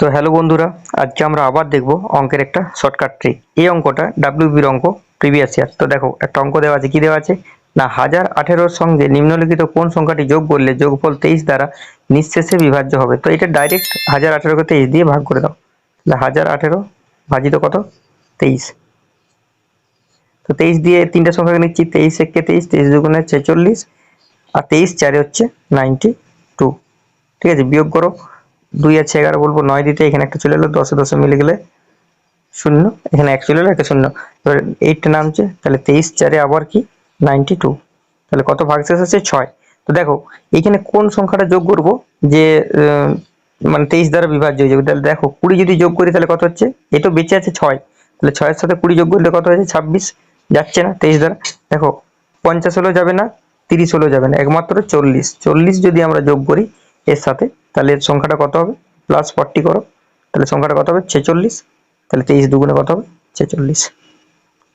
তো হ্যালো বন্ধুরা, আজকে আমরা আবার দেখব অঙ্কের একটা শর্টকাট ট্রিক। এই অঙ্কটা ডাব্লিউবির অঙ্ক, প্রিভিয়াস ইয়ার। তো দেখো, একটা অঙ্ক দেওয়া আছে। কি দেওয়া আছে না, 1018-র সঙ্গে নিম্নলিখিত কোন সংখ্যাটি যোগ করলে যোগফল 23 দ্বারা নিঃশেষে বিভাজ্য হবে। তো এটা ডাইরেক্ট 1018কে 23 দিয়ে ভাগ করে দাও। তাহলে 1018 ভাজিত কত, 23। তো 23 দিয়ে তিনটা সংখ্যা নিচ্ছি, 23 একে 23, 23 দুগুণে 46, আর 23 চারে হচ্ছে 92। ঠিক আছে, বিয়োগ করো। 2 আছে 11 বলবো, 9 দিতে এখানে একটা চলে এলো, 10 10 মিলে গেলে 0, এখানে 1 চলে এলো, একটা 0। এবার 8 নামছে, তাহলে 23 চারে আবার কি 92। তাহলে কত ভাগশেষ আছে 6। তো দেখো এখানে কোন সংখ্যাটা যোগ করব যে মানে 23 দ্বারা বিভাজ্য হয়ে যাবে। তাহলে দেখো 20 যদি যোগ করি তাহলে কত হচ্ছে, এটা বেঁচে আছে 6, তাহলে 6 এর সাথে 20 যোগ করলে কত হয়েছে 26। যাচ্ছে না 23 দ্বারা। দেখো 50 হলেও যাবে না, 30 হলেও যাবে না, একমাত্র 40। 40 যদি আমরা যোগ করি এর সাথে, তাহলে এর সংখ্যাটা কত হবে, প্লাস 40 করো, তাহলে সংখ্যাটা কত হবে 46। তাহলে 23 দুগুণে কত হবে 46।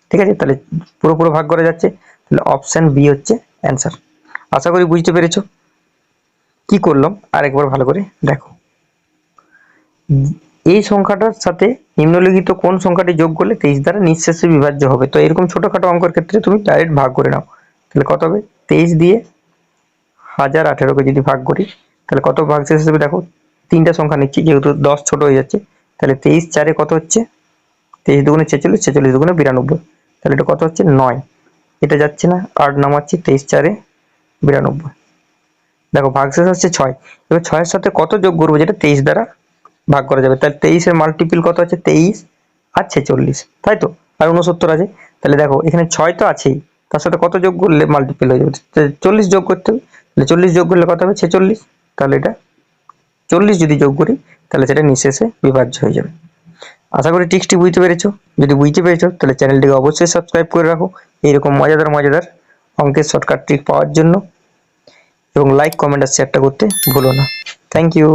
ঠিক আছে, তাহলে পুরো ভাগ করা যাচ্ছে। তাহলে অপশন বি হচ্ছে অ্যান্সার। আশা করি বুঝতে পেরেছো কি করলাম। আরেকবার ভালো করে দেখো, এই সংখ্যাটার সাথে নিম্নলিখিত কোন সংখ্যাটি যোগ করলে 23 দ্বারা নিঃশেষে বিভাজ্য হবে। তো এরকম ছোটখাটো অঙ্কের ক্ষেত্রে তুমি ডাইরেক্ট ভাগ করে নাও। তাহলে কত হবে, 23 দিয়ে 1018কে যদি ভাগ করি তাহলে কত ভাগশেষ হিসেবে দেখো, তিনটা সংখ্যা নিচ্ছি যেহেতু 10 ছোট হয়ে যাচ্ছে। তাহলে 23 চারে কত হচ্ছে, 23 দুগুণে 46, 46 দুগুণে 92, তাহলে এটা কত হচ্ছে 9। এটা যাচ্ছে না, 8 নামাচ্ছি, 23 চারে 92। দেখো ভাগশেষ হচ্ছে 6। এবার 6 এর সাথে কত যোগ করবো যেটা 23 দ্বারা ভাগ করা যাবে। তাহলে 23 এর মাল্টিপিল কত আছে, 23 আর 46, তাই তো, আর 69 আছে। তাহলে দেখো এখানে 6 তো আছেই, তার সাথে কত যোগ করলে মাল্টিপিল হয়ে যাবে, 40 যোগ করতে হবে। তাহলে 40 যোগ করলে কত হবে 46। তাহলে এটা 40 যদি যোগ করি তাহলে সেটা নিঃশেষে বিভাজ্য হয়ে যাবে। আশা করি ট্রিক্সটি বুঝতে পেরেছো। যদি বুঝতে পেরেছো তাহলে চ্যানেলটিকে অবশ্যই সাবস্ক্রাইব করে রাখো এইরকম মজাদার অঙ্কের শর্টকাট ট্রিক পাওয়ার জন্য, এবং লাইক, কমেন্ট আর শেয়ারটা করতে ভুলো না। Thank you.